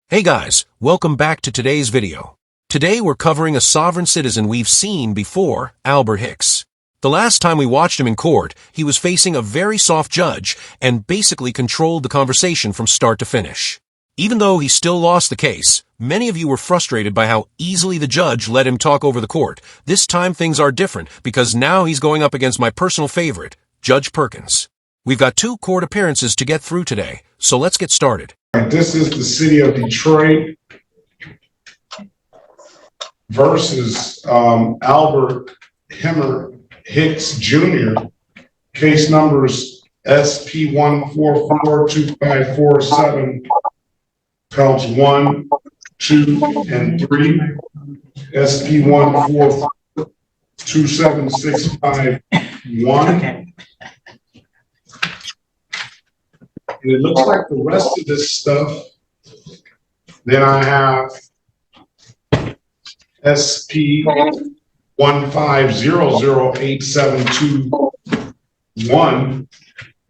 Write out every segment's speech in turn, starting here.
Hey guys, welcome back to today's video. Today we're covering a sovereign citizen we've seen before, Albert Hicks. The last time we watched him in court, he was facing a very soft judge and basically controlled the conversation from start to finish. Even though he still lost the case, many of you were frustrated by how easily the judge let him talk over the court. This time things are different because now he's going up against my personal favorite, Judge Perkins. We've got 2 court appearances to get through today, so let's get started. This is the city of Detroit versus Albert Hicks Jr. Case numbers SP 1442547, counts 1, 2, and 3. SP 1427651. And it looks like the rest of this stuff. Then I have SP 1500871,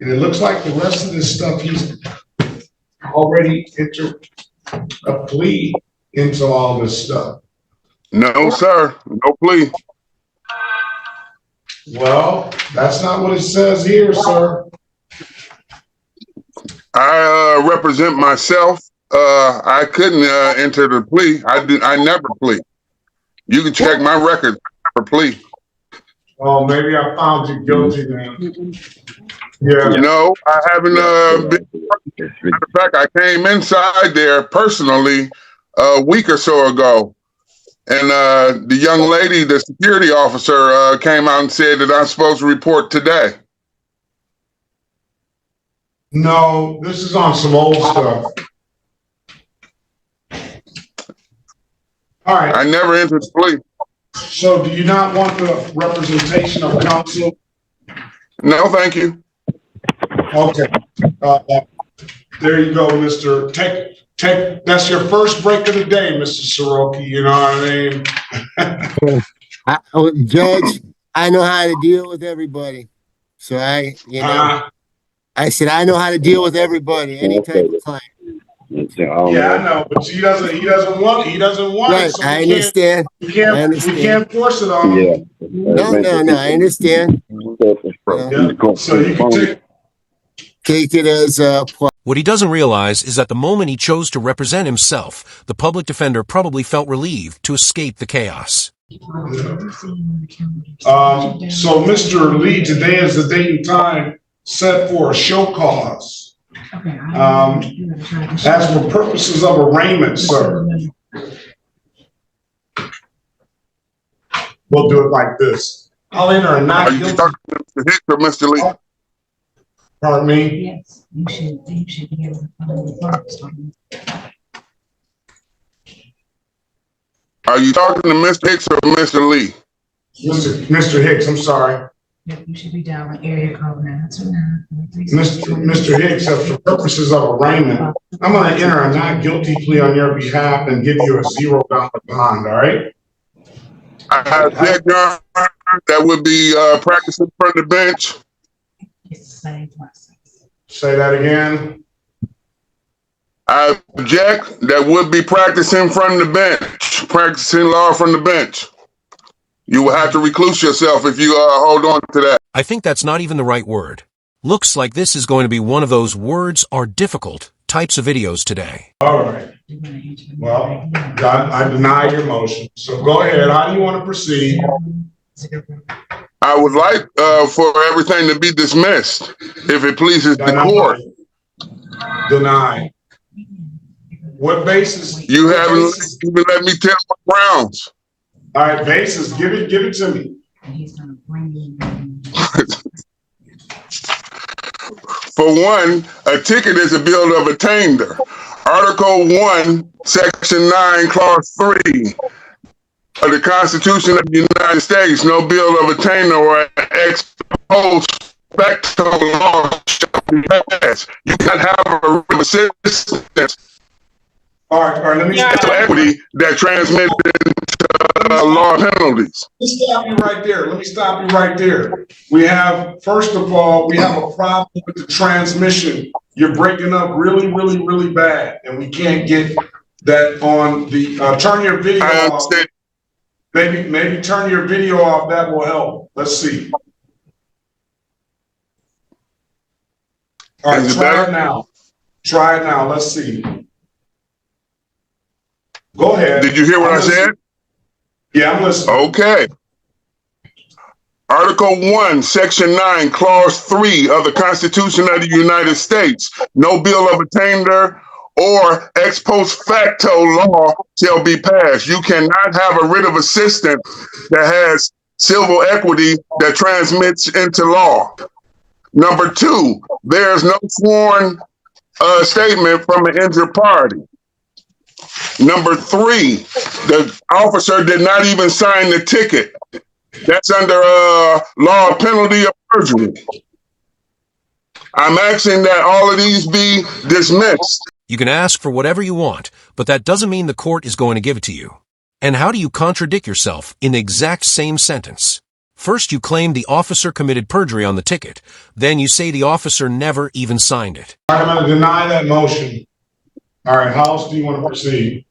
and it looks like the rest of this stuff he's already entered a plea into all this stuff. No, sir. No plea. Well, that's not what it says here, sir. I represent myself. I couldn't enter the plea. I never plea. You can check my record. I never plea. Oh, maybe I found you guilty then. Yeah. No, I haven't been. Matter of fact, I came inside there personally a week or so ago, and the young lady, the security officer, came out and said that I'm supposed to report today. No, this is on some old stuff. All right. I never entered the plea. So do you not want the representation of counsel? No, thank you. Okay. There you go, Mr. Take. That's your first break of the day, Mr. Soroki. You know what I mean? Judge, I know how to deal with everybody. So I said, I know how to deal with everybody, any type of client. Yeah, I know, but he doesn't want it. Right, So I understand. We can't force it on him. No, I understand. Yeah. So you can take it as What he doesn't realize is that the moment he chose to represent himself, the public defender probably felt relieved to escape the chaos. So Mr. Lee, today is the date and time set for a show cause. As for purposes of arraignment, sir. We'll do it like this. I'll enter a not guilty. Are you talking to Mr. Hicks or Mr. Lee? Pardon me? Yes, you should be able to follow the first one. Are you talking to Mr. Hicks or Mr. Lee? Mr. Hicks, I'm sorry. Yep, you should be down with area code 929. Mr. Hicks, for purposes of arraignment, I'm going to enter a not guilty plea on your behalf and give you a $0 bond, all right? I object, Your Honor. That would be practicing in front of the bench. It's the same process. Say that again. I object. That would be practicing in front of the bench. Practicing law from the bench. You will have to recluse yourself if you hold on to that. I think that's not even the right word. Looks like this is going to be one of those words are difficult types of videos today. All right. Well, I deny your motion. So go ahead. How do you want to proceed? I would like for everything to be dismissed if it pleases the court. Deny. What basis? You haven't even let me tell my grounds. All right, basis. Give it to me. For one, a ticket is a bill of attainder. Article 1, Section 9, Clause 3 of the Constitution of the United States, no bill of attainder or ex post facto law shall be passed. You can have a resistance. All right, let me to equity that transmitted law penalties. Let me stop you right there. We have, first of all, we have a problem with the transmission. You're breaking up really, really, really bad, and we can't get that on the, turn your video I off. understand. Maybe turn your video off. That will help. Let's see. All right, Is it try better? it now. Try it now. Let's see. Go ahead. Did you hear what I'm I said? listening. Yeah, I'm listening. Okay. Article 1, Section 9, Clause 3 of the Constitution of the United States. No bill of attainder or ex post facto law shall be passed. You cannot have a writ of assistance that has civil equity that transmits into law. Number 2, there is no sworn statement from an injured party. Number 3, the officer did not even sign the ticket. That's under law of penalty of perjury. I'm asking that all of these be dismissed. You can ask for whatever you want, but that doesn't mean the court is going to give it to you. And how do you contradict yourself in the exact same sentence? First, you claim the officer committed perjury on the ticket. Then you say the officer never even signed it. All right, I'm going to deny that motion. All right, how else do you want to proceed?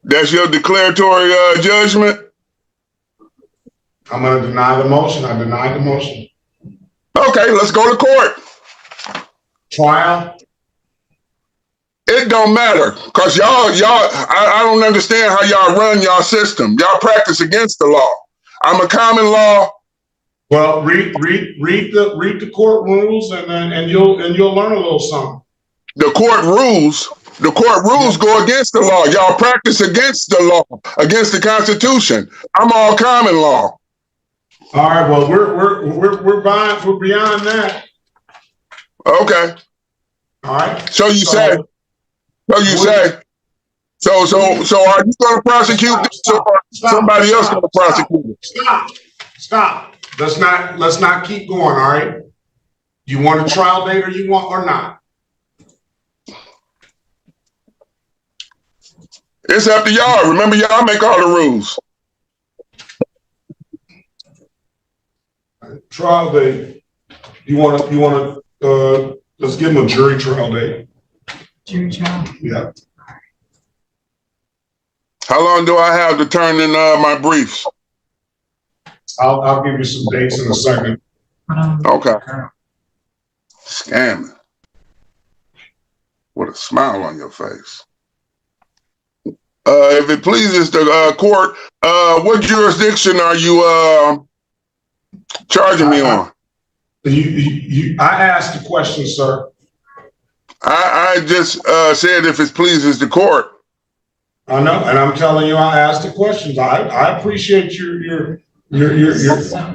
That's your declaratory judgment? I'm going to deny the motion. I denied the motion. Okay, let's go to court. Trial? It don't matter, because y'all, I don't understand how y'all run y'all system. Y'all practice against the law. I'm a common law. Well, read the court rules, and you'll learn a little something. The court rules go against the law. Y'all practice against the law, against the Constitution. I'm all common law. All right. Well, we're beyond that. Okay. All right. So you say. So are you going to prosecute this, or somebody else going to prosecute it? Stop. Let's not keep going. All right. You want a trial date, or not? It's up to y'all. Remember, y'all make all the rules. Trial date. You want to? Let's give him a jury trial date. Jury trial. Yeah. How long do I have to turn in my briefs? I'll give you some dates in a second. Okay. Scamming. With a smile on your face. If it pleases the court, what jurisdiction are you charging me on? I asked the question, sir. I just said if it pleases the court. I know, and I'm telling you, I asked the questions. I appreciate your respect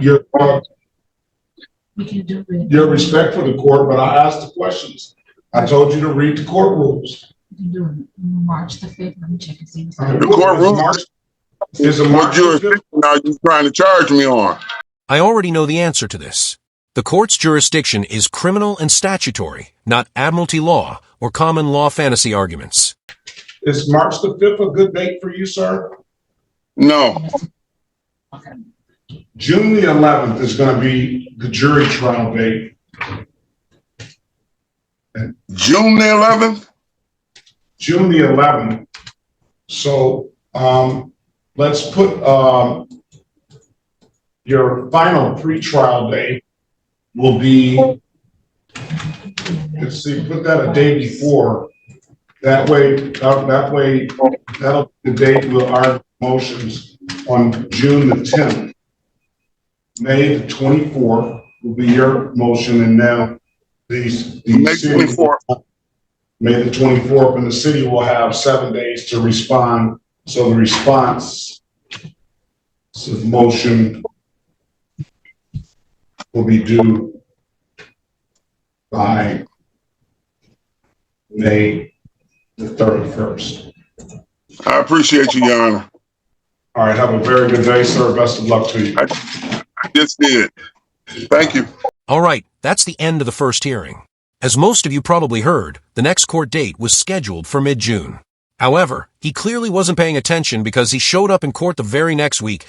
for the court, but I asked the questions. I told you to read the court rules. March the 5th. Let me check and see. The court rules. What jurisdiction are you trying to charge me on? I already know the answer to this. The court's jurisdiction is criminal and statutory, not admiralty law or common law fantasy arguments. Is March the 5th a good date for you, sir? No. Okay. June the 11th is going to be the jury trial date. June the 11th? June the 11th. So let's put your final pretrial date will be, let's see, put that a day before. That way, that'll be the date we'll argue motions on June the 10th. May the 24th will be your motion, and now May the 24th, and the city will have 7 days to respond. So the response to the motion will be due by May the 31st. I appreciate you, Your Honor. All right, have a very good day, sir. Best of luck to you. I just did. Thank you. All right, that's the end of the first hearing. As most of you probably heard, the next court date was scheduled for mid-June. However, he clearly wasn't paying attention because he showed up in court the very next week.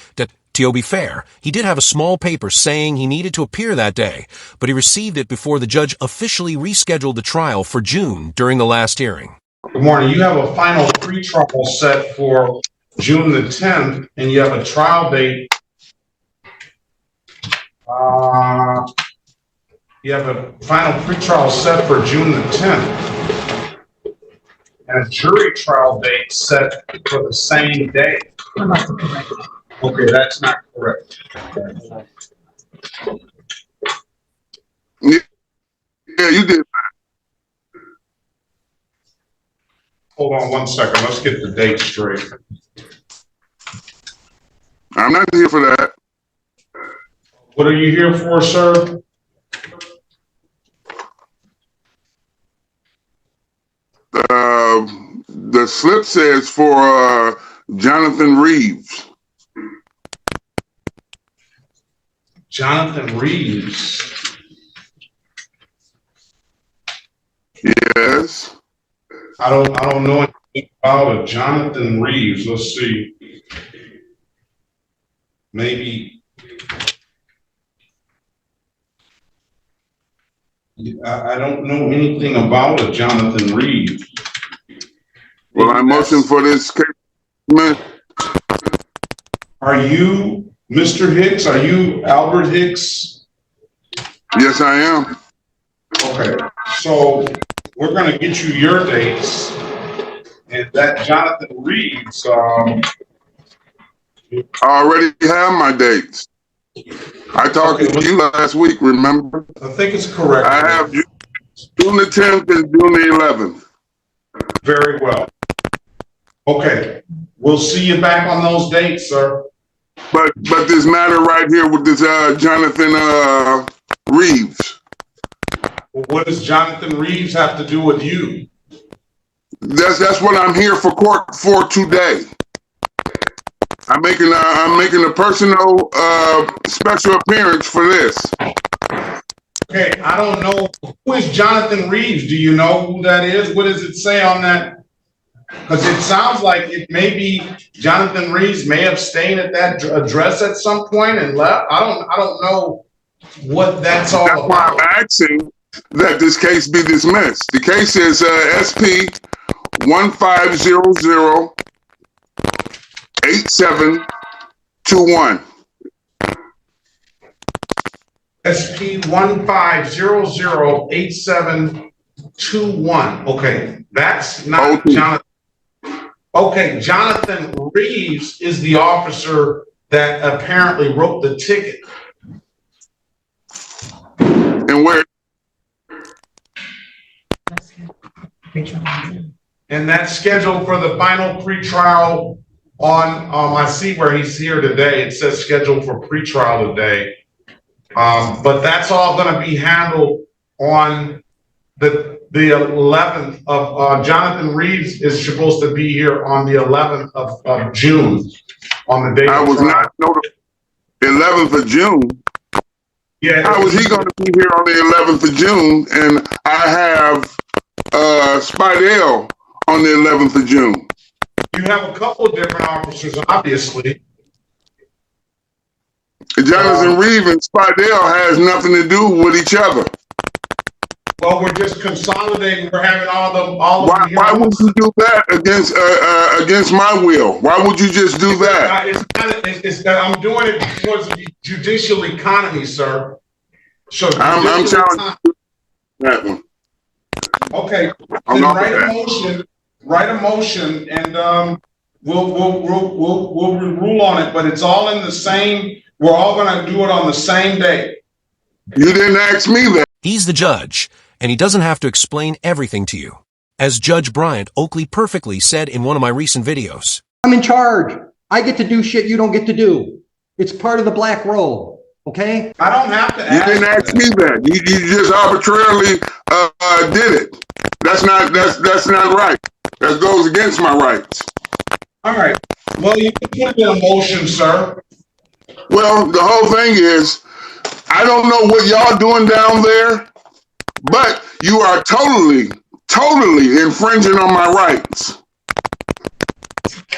To be fair, he did have a small paper saying he needed to appear that day, but he received it before the judge officially rescheduled the trial for June during the last hearing. Good morning. You have a final pretrial set for June the 10th, and you have a trial date. You have a final pretrial set for June the 10th, and a jury trial date set for the same day. I must have corrected. Okay, that's not correct. Yeah, you did. Hold on one second. Let's get the date straight. I'm not here for that. What are you here for, sir? The slip says for Jonathan Reeves. Jonathan Reeves. Yes. I don't know anything about a Jonathan Reeves. Let's see. Maybe. I don't know anything about a Jonathan Reeves. Well, I motion for this case. Are you Mr. Hicks? Are you Albert Hicks? Yes, I am. Okay, so we're going to get you your dates, and that Jonathan Reeves. I already have my dates. I talked to you last week, remember? I think it's correct. I have June the 10th and June the 11th. Very well. Okay, we'll see you back on those dates, sir. But this matter right here with this Jonathan Reeves. Well, what does Jonathan Reeves have to do with you? That's what I'm here for court for today. I'm making a personal special appearance for this. Okay, I don't know. Who is Jonathan Reeves? Do you know who that is? What does it say on that? Because it sounds like it may be Jonathan Reeves may have stayed at that address at some point and left. I don't know what that's all about. That's why I'm asking that this case be dismissed. The case is SP 15008721. SP 15008721. Okay, that's not Jonathan. Okay, Jonathan Reeves is the officer that apparently wrote the ticket. And where? And that's scheduled for the final pretrial on, I see where he's here today. It says scheduled for pretrial today. But that's all going to be handled on the 11th of, Jonathan Reeves is supposed to be here on the 11th of June on the day. I was not notified. 11th of June. Yeah. How is he going to be here on the 11th of June? And I have Spidell on the 11th of June. You have a couple of different officers, obviously. Jonathan Reeves and Spidell has nothing to do with each other. Well, we're just consolidating. We're having all the. Why would you do that against my will? Why would you just do that? I'm doing it because of the judicial economy, sir. So I'm challenging that one. Okay, then write a motion, and we'll rule on it. But it's all in the same. We're all going to do it on the same day. You didn't ask me that. He's the judge, and he doesn't have to explain everything to you. As Judge Bryant Oakley perfectly said in one of my recent videos. I'm in charge. I get to do shit you don't get to do. It's part of the black robe, okay? I don't have to ask. You didn't ask me that. You just arbitrarily did it. That's not right. That goes against my rights. All right. Well, you can put it in a motion, sir. Well, the whole thing is, I don't know what y'all doing down there, but you are totally infringing on my rights.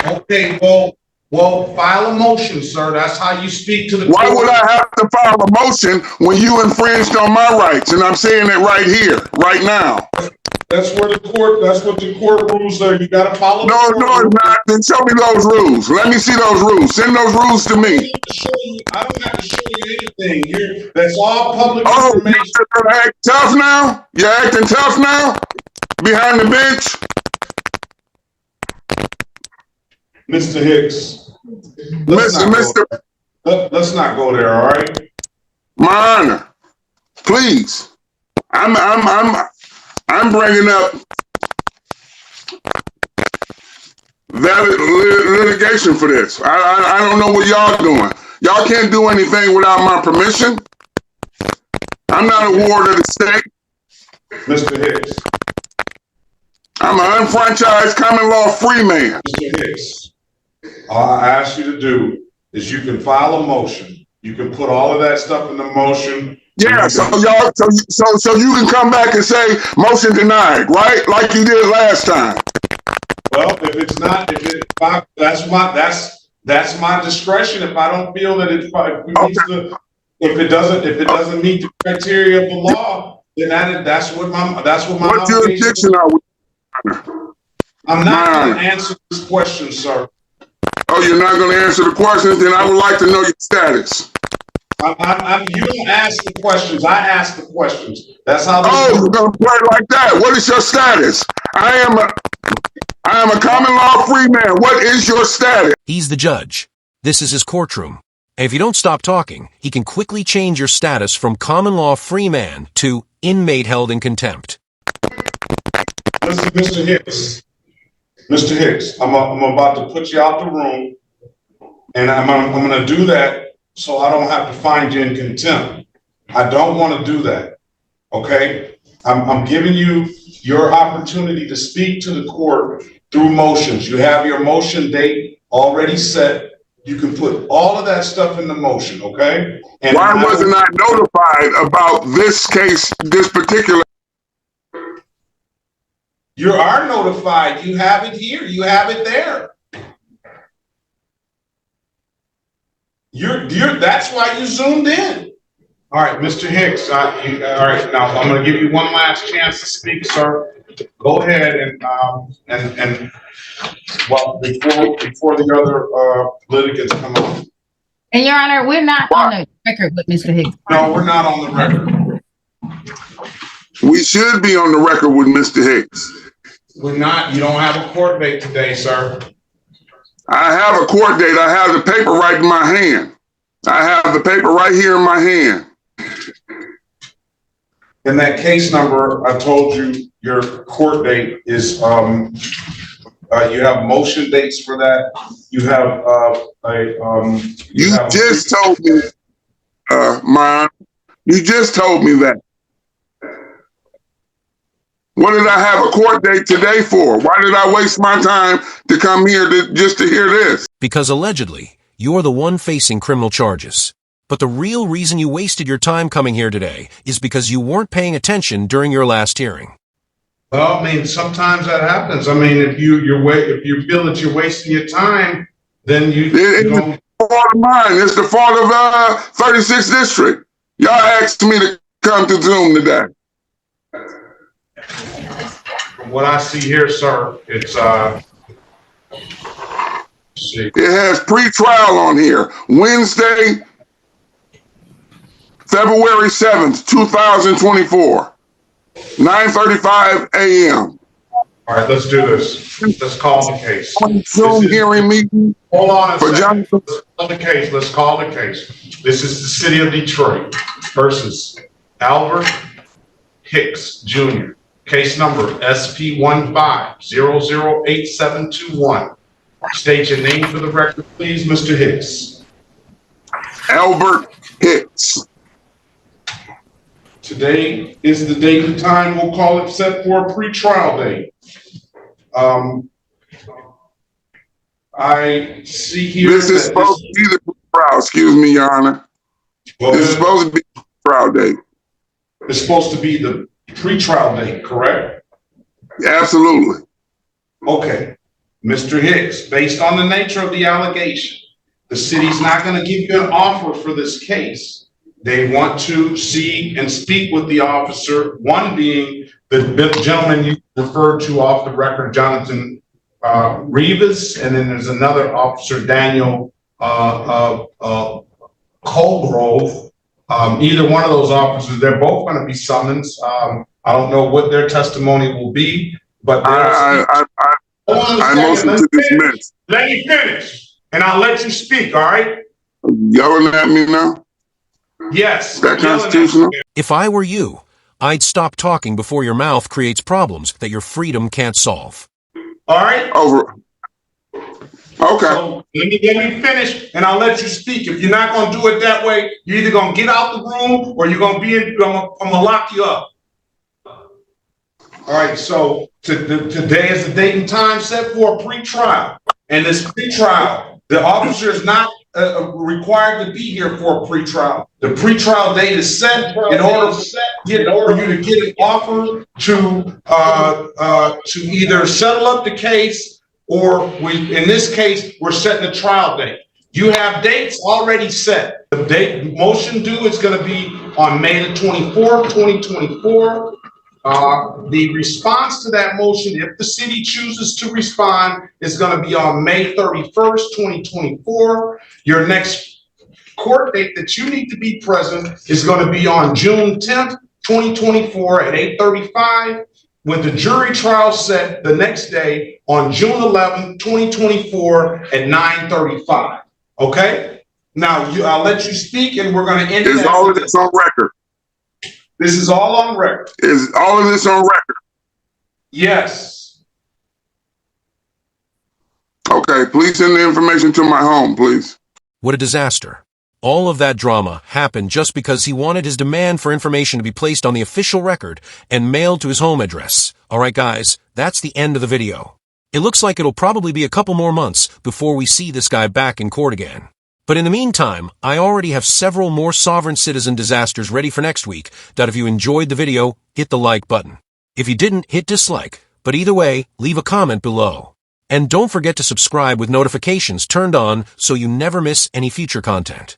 Okay, well, file a motion, sir. That's how you speak to the Why court. would I have to file a motion when you infringed on my rights? And I'm saying it right here, right now. That's what the court rules are. You gotta follow. No, it's not. Then show me those rules. Let me see those rules. Send those rules to me. I don't have to show you anything. That's all public Oh, information. you're acting tough now? You're acting tough now? Behind the bench? Mr. Hicks, let's not go there, all right? My honor, please. I'm bringing up valid litigation for this. I don't know what y'all doing. Y'all can't do anything without my permission. I'm not a ward of the state. Mr. Hicks. I'm an unfranchised common law free man. Mr. Hicks, all I ask you to do is you can file a motion. You can put all of that stuff in the motion. Yeah, so y'all, so you can come back and say motion denied, right? Like you did last time. Well, if it's not, that's my discretion. If I don't feel that if it doesn't meet the criteria of the law, then that's what my What jurisdiction are we? I'm not going to answer this question, sir. Oh, you're not going to answer the questions? Then I would like to know your status. You don't ask the questions. I ask the questions. That's how. You're going to play like that. What is your status? I am a common law free man. What is your status? He's the judge. This is his courtroom. And if you don't stop talking, he can quickly change your status from common law free man to inmate held in contempt. Listen, Mr. Hicks. Mr. Hicks, I'm about to put you out the room, and I'm going to do that so I don't have to find you in contempt. I don't want to do that. Okay? I'm giving you your opportunity to speak to the court through motions. You have your motion date already set. You can put all of that stuff in the motion, okay? And why wasn't I notified about this case, this particular? You are notified. You have it here. You have it there. That's why you zoomed in. All right, Mr. Hicks. All right, now I'm going to give you one last chance to speak, sir. Go ahead and well, before the other litigants come on. And Your Honor, we're not on the record with Mr. Hicks. No, we're not on the record. We should be on the record with Mr. Hicks. We're not. You don't have a court date today, sir. I have a court date. I have the paper right in my hand. I have the paper right here in my hand. In that case number, I told you your court date is, you have motion dates for that. You have, you just told me, you just told me that. What did I have a court date today for? Why did I waste my time to come here just to hear this? Because allegedly, you're the one facing criminal charges. But the real reason you wasted your time coming here today is because you weren't paying attention during your last hearing. Well, I mean, sometimes that happens. I mean, if you feel that you're wasting your time, then you don't. It's the fault of mine. It's the fault of 36th District. Y'all asked me to come to Zoom today. From what I see here, sir, it's see. It has pre-trial on here. Wednesday, February 7th, 2024, 9:35 a.m. All right, let's do this. Let's call the case. Zoom hearing meeting. Hold on a for second. Let's call the case. Let's call the case. This is the city of Detroit versus Albert Hicks Jr. Case number SP15008721. State your name for the record, please, Mr. Hicks. Albert Hicks. Today is the date and time we'll call it set for a pre-trial date. I see here. This is supposed to be the trial, excuse me, Your Honor. This is supposed to be the trial date. It's supposed to be the pre-trial date, correct? Absolutely. Okay. Mr. Hicks, based on the nature of the allegation, the city's not going to give you an offer for this case. They want to see and speak with the officer, one being the gentleman you referred to off the record, Jonathan Rivas, and then there's another officer, Daniel Colgrove. Either one of those officers, they're both going to be summoned. I don't know what their testimony will be, but I motion to dismiss. Let me finish, and I'll let you speak. All right? Yelling at me now? Yes. Is that constitutional? If I were you, I'd stop talking before your mouth creates problems that your freedom can't solve. All right? Over. Okay. So let me finish, and I'll let you speak. If you're not going to do it that way, you're either going to get out the room or you're going to be in. I'm going to lock you up. All right. So today is the date and time set for a pretrial, and this pretrial, the officer is not required to be here for a pretrial. The pretrial date is set in order for you to get an offer to either settle up the case. Or in this case, we're setting a trial date. You have dates already set. The date motion due is going to be on May the 24th, 2024. The response to that motion, if the city chooses to respond, is going to be on May 31st, 2024. Your next court date that you need to be present is going to be on June 10th, 2024 at 8:35. With the jury trial set the next day on June 11th, 2024 at 9:35. Okay? Now, I'll let you speak, and we're going to end. Is all of this on record? This is all on record. Is all of this on record? Yes. Okay, please send the information to my home, please. What a disaster. All of that drama happened just because he wanted his demand for information to be placed on the official record and mailed to his home address. Alright guys, that's the end of the video. It looks like it'll probably be a couple more months before we see this guy back in court again. But in the meantime, I already have several more sovereign citizen disasters ready for next week that if you enjoyed the video, hit the like button. If you didn't, hit dislike. But either way, leave a comment below. And don't forget to subscribe with notifications turned on so you never miss any future content.